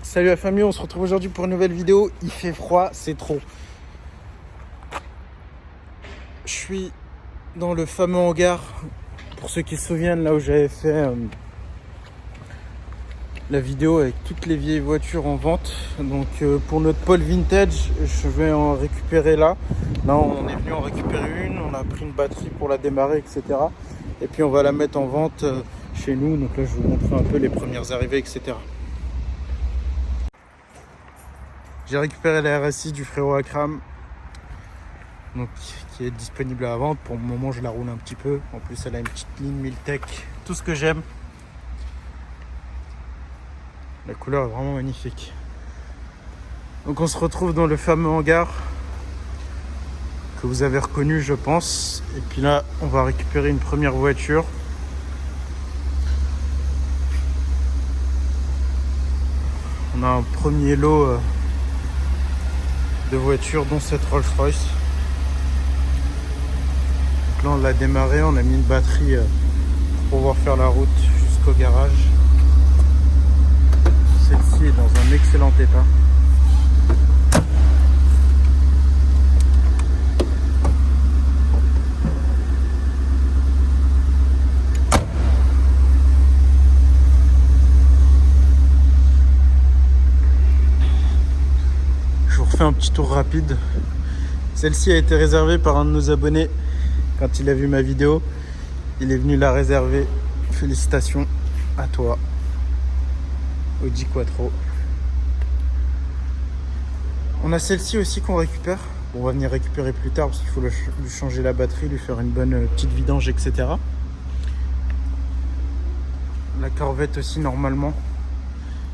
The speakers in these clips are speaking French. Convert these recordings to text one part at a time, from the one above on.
Salut la famille, on se retrouve aujourd'hui pour une nouvelle vidéo. Il fait froid, c'est trop. Je suis dans le fameux hangar, pour ceux qui se souviennent, là où j'avais fait la vidéo avec toutes les vieilles voitures en vente. Donc pour notre pôle vintage, je vais en récupérer là. Là on est venu en récupérer une, on a pris une batterie pour la démarrer, etc. Et puis on va la mettre en vente chez nous. Donc là je vais vous montrer un peu les premières arrivées, etc. J'ai récupéré la RS6 du frérot Akram, donc, qui est disponible à la vente. Pour le moment, je la roule un petit peu. En plus, elle a une petite ligne Miltech, tout ce que j'aime. La couleur est vraiment magnifique. Donc, on se retrouve dans le fameux hangar que vous avez reconnu, je pense. Et puis là, on va récupérer une première voiture. On a un premier lot de voitures, dont cette Rolls-Royce. Donc là on l'a démarré, on a mis une batterie pour pouvoir faire la route jusqu'au garage. Celle-ci est dans un excellent état. Un petit tour rapide. Celle-ci a été réservée par un de nos abonnés. Quand il a vu ma vidéo, il est venu la réserver. Félicitations à toi, Audi Quattro. On a celle-ci aussi qu'on récupère. On va venir récupérer plus tard parce qu'il faut lui changer la batterie, lui faire une bonne petite vidange, etc. La Corvette aussi normalement,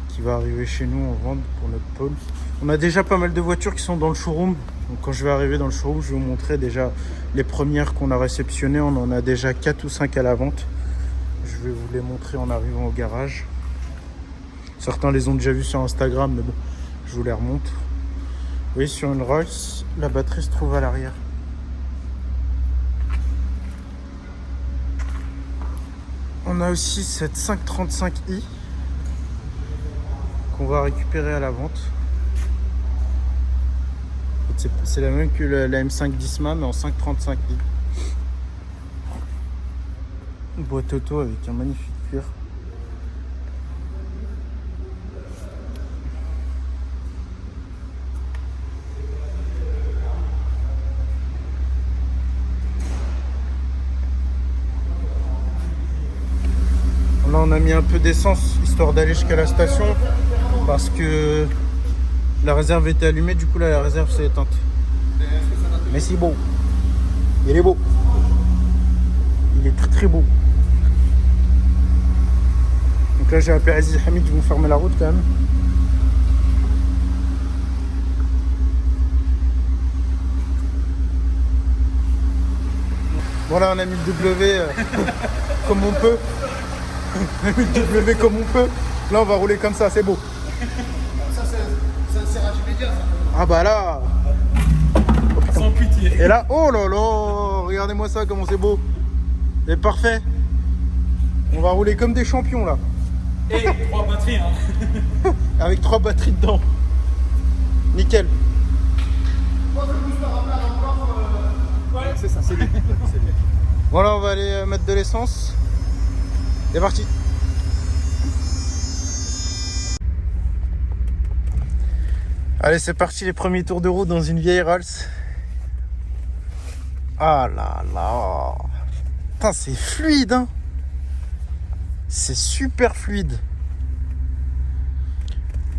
qui va arriver chez nous en vente pour notre pôle. On a déjà pas mal de voitures qui sont dans le showroom. Donc quand je vais arriver dans le showroom, je vais vous montrer déjà les premières qu'on a réceptionnées. On en a déjà 4 ou 5 à la vente. Je vais vous les montrer en arrivant au garage. Certains les ont déjà vus sur Instagram, mais bon, je vous les remonte. Vous voyez, sur une Rolls, la batterie se trouve à l'arrière. On a aussi cette 535i qu'on va récupérer à la vente. C'est la même que la M5 d'Isma, mais en 535i. Une boîte auto avec un magnifique cuir. Là on a mis un peu d'essence histoire d'aller jusqu'à la station parce que la réserve était allumée, du coup là la réserve s'est éteinte. Mais c'est beau. Il est beau. Il est très très beau. Donc là j'ai appelé Aziz et Hamid, ils vont fermer la route quand même. Voilà, on a mis le W comme on peut. On a mis le W comme on peut. Là on va rouler comme ça, c'est beau. Ah bah là, sans pitié. Et là, oh là là, regardez-moi ça, comment c'est beau. C'est parfait. On va rouler comme des champions là. Et 3 batteries hein. Avec 3 batteries dedans. Nickel. Ouais, c'est ça, c'est bien. Voilà, on va aller mettre de l'essence. C'est parti. Allez, c'est parti, les premiers tours de route dans une vieille Rolls. Ah là là. Putain, c'est fluide, hein. C'est super fluide.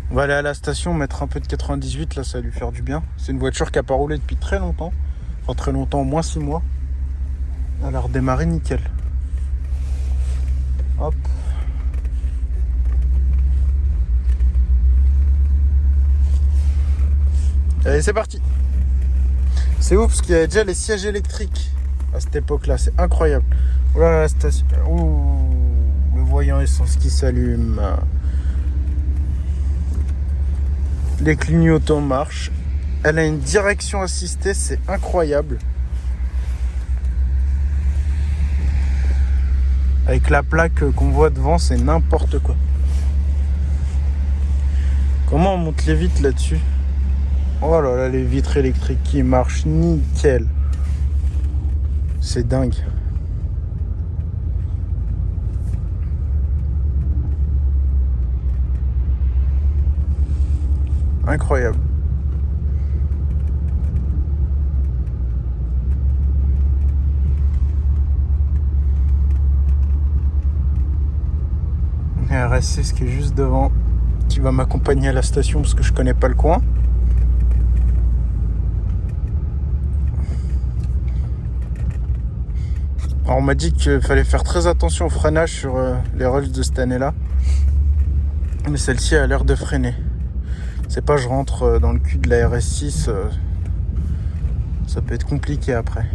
On va aller à la station, mettre un peu de 98, là, ça va lui faire du bien. C'est une voiture qui n'a pas roulé depuis très longtemps. Enfin, très longtemps, au moins 6 mois. Elle a redémarré nickel. Hop. Allez, c'est parti. C'est ouf parce qu'il y avait déjà les sièges électriques à cette époque-là. C'est incroyable. Oh là là, la station. Ouh, le voyant essence qui s'allume. Les clignotants marchent. Elle a une direction assistée, c'est incroyable. Avec la plaque qu'on voit devant, c'est n'importe quoi. Comment on monte les vitres là-dessus? Oh là là, les vitres électriques qui marchent nickel. C'est dingue. Incroyable. RS6 qui est juste devant, qui va m'accompagner à la station parce que je connais pas le coin. Alors on m'a dit qu'il fallait faire très attention au freinage sur les Rolls de cette année-là. Mais celle-ci a l'air de freiner. C'est pas je rentre dans le cul de la RS6, ça peut être compliqué après.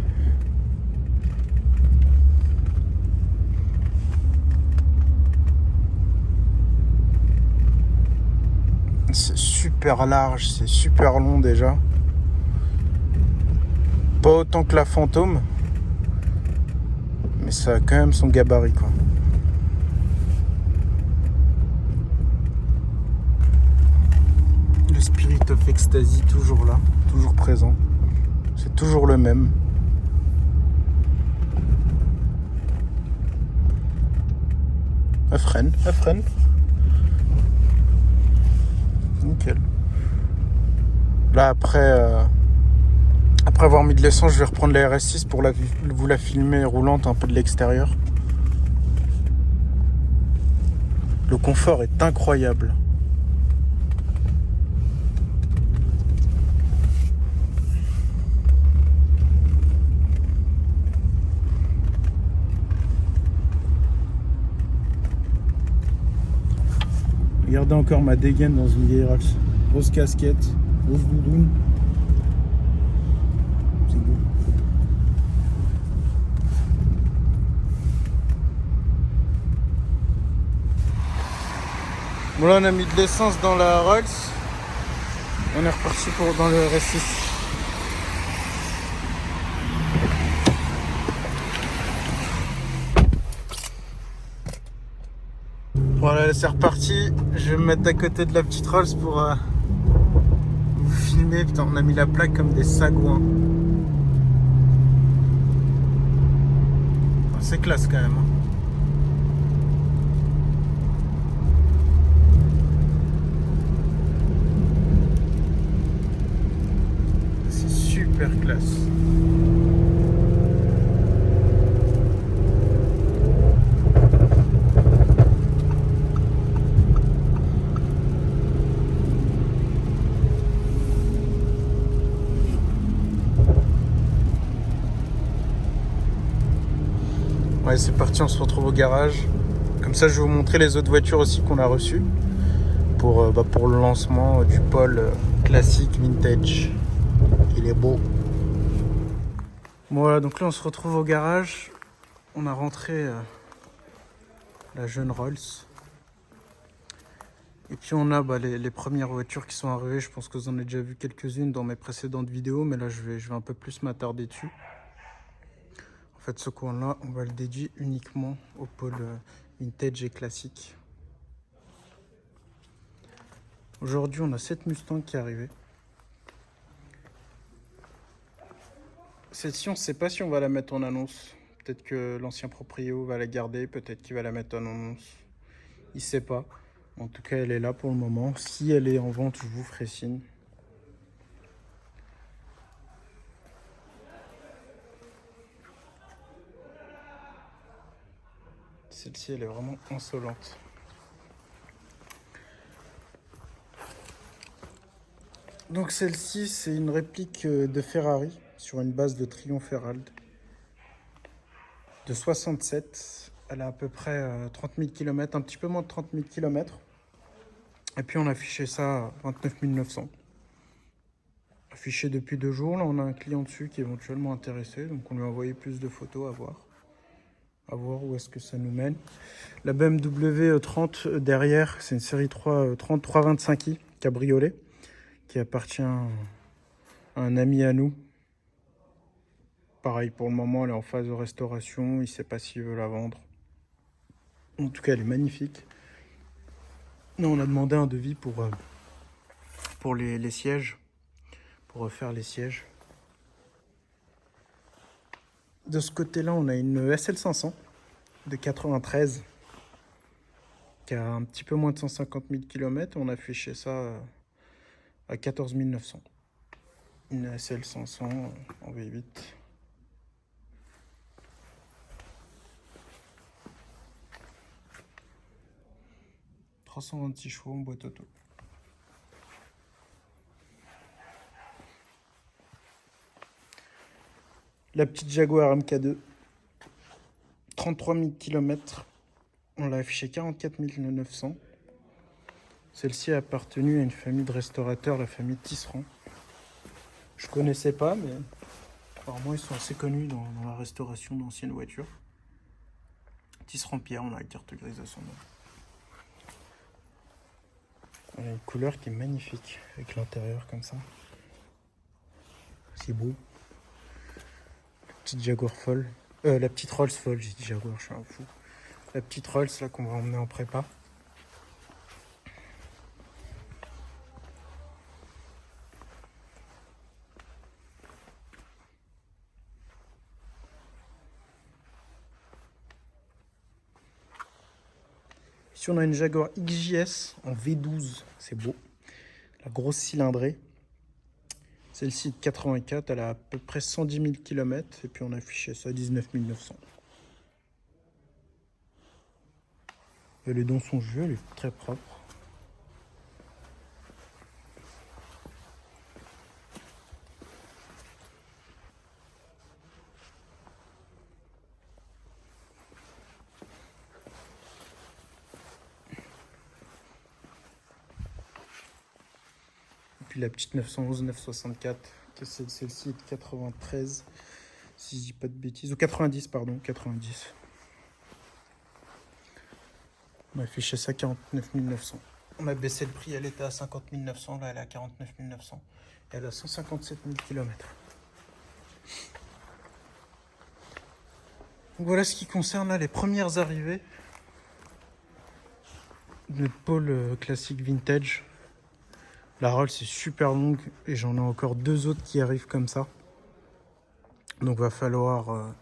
C'est super large, c'est super long déjà. Pas autant que la Fantôme, mais ça a quand même son gabarit quoi. Le Spirit of Ecstasy toujours là, toujours présent. C'est toujours le même. Elle freine, elle freine. Nickel. Là après avoir mis de l'essence, je vais reprendre la RS6 pour vous la filmer roulante un peu de l'extérieur. Le confort est incroyable. Regardez encore ma dégaine dans une vieille Rolls. Grosse casquette, grosse doudoune. C'est beau. Bon là on a mis de l'essence dans la Rolls. On est reparti dans le RS6. Voilà, c'est reparti. Je vais me mettre à côté de la petite Rolls pour vous filmer. Putain, on a mis la plaque comme des sagouins. C'est classe quand même. Hein. C'est super classe. Ouais, c'est parti, on se retrouve au garage. Comme ça, je vais vous montrer les autres voitures aussi qu'on a reçues pour le lancement du Pôle classique vintage. Il est beau. Voilà, donc là, on se retrouve au garage. On a rentré la jeune Rolls. Et puis on a les premières voitures qui sont arrivées. Je pense que vous en avez déjà vu quelques-unes dans mes précédentes vidéos, mais là, je vais un peu plus m'attarder dessus. En fait, ce coin-là, on va le dédier uniquement au pôle vintage et classique. Aujourd'hui, on a cette Mustang qui est arrivée. Celle-ci, on ne sait pas si on va la mettre en annonce. Peut-être que l'ancien proprio va la garder, peut-être qu'il va la mettre en annonce. Il ne sait pas. En tout cas, elle est là pour le moment. Si elle est en vente, je vous ferai signe. Celle-ci, elle est vraiment insolente. Donc celle-ci, c'est une réplique de Ferrari sur une base de Triumph Herald de 67. Elle a à peu près 30 000 km, un petit peu moins de 30 000 km. Et puis on a affiché ça à 29 900. Affiché depuis 2 jours. Là, on a un client dessus qui est éventuellement intéressé. Donc on lui a envoyé plus de photos à voir. À voir où est-ce que ça nous mène. La BMW 30 derrière, c'est une série 3 325i cabriolet qui appartient à un ami à nous. Pareil, pour le moment, elle est en phase de restauration. Il ne sait pas s'il veut la vendre. En tout cas, elle est magnifique. Nous, on a demandé un devis pour pour les sièges, pour refaire les sièges. De ce côté-là, on a une SL500 de 93 qui a un petit peu moins de 150 000 km. On a affiché ça à 14 900. Une SL500 en V8. « 326 chevaux en boîte auto. La petite Jaguar MK2, 33 000 km. On l'a affiché 44 900. Celle-ci a appartenu à une famille de restaurateurs, la famille Tisserand. Je connaissais pas, mais apparemment ils sont assez connus dans la restauration d'anciennes voitures. Tisserand-Pierre, on a la carte grise à son nom. On a une couleur qui est magnifique, avec l'intérieur comme ça. C'est beau. Petite Jaguar folle. La petite Rolls folle, j'ai dit Jaguar, je suis un fou. La petite Rolls là qu'on va emmener en prépa. Ici on a une Jaguar XJS en V12, c'est beau. La grosse cylindrée. Celle-ci de 84, elle a à peu près 110 000 km et puis on a affiché ça à 19 900. Elle est dans son jeu, elle est très propre. Et puis la petite 911 964, que c'est celle-ci de 93, si je dis pas de bêtises, ou 90 pardon, 90. On a affiché ça à 49 900. On a baissé le prix, elle était à 50 900, là elle est à 49 900. Et elle a 157 000 km. Donc voilà ce qui concerne là les premières arrivées de notre pôle classique vintage. La Rolls est super longue et j'en ai encore deux autres qui arrivent comme ça. Donc va falloir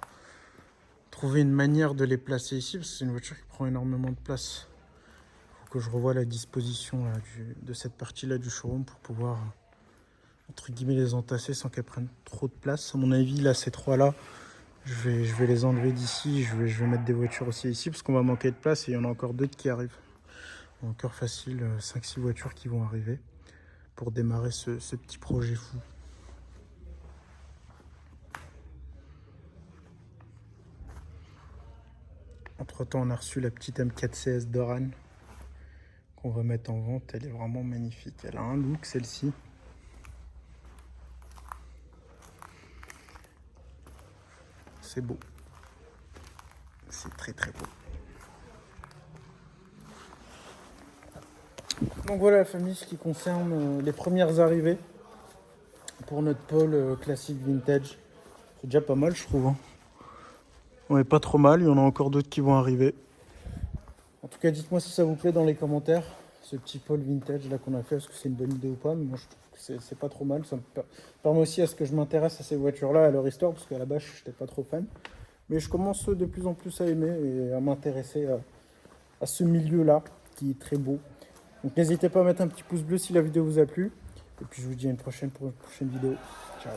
trouver une manière de les placer ici parce que c'est une voiture qui prend énormément de place. Il faut que je revoie la disposition là, de cette partie-là du showroom pour pouvoir entre guillemets les entasser sans qu'elles prennent trop de place. À mon avis, là ces trois-là, je vais les enlever d'ici. Je vais mettre des voitures aussi ici parce qu'on va manquer de place et il y en a encore d'autres qui arrivent. Encore facile, 5-6 voitures qui vont arriver pour démarrer ce petit projet fou. Entre temps, on a reçu la petite M4 CS Doran qu'on va mettre en vente. Elle est vraiment magnifique. Elle a un look, celle-ci. C'est beau. C'est très très beau. Donc voilà la famille, ce qui concerne les premières arrivées pour notre pôle classique vintage. C'est déjà pas mal je trouve. Hein. On est pas trop mal, il y en a encore d'autres qui vont arriver. En tout cas dites-moi si ça vous plaît dans les commentaires, ce petit pôle vintage là qu'on a fait, est-ce que c'est une bonne idée ou pas. Mais moi je trouve que c'est pas trop mal, ça me permet aussi à ce que je m'intéresse à ces voitures là, à leur histoire, parce qu'à la base je n'étais pas trop fan. Mais je commence de plus en plus à aimer et à m'intéresser à ce milieu là qui est très beau. Donc n'hésitez pas à mettre un petit pouce bleu si la vidéo vous a plu. Et puis je vous dis à une prochaine pour une prochaine vidéo. Ciao.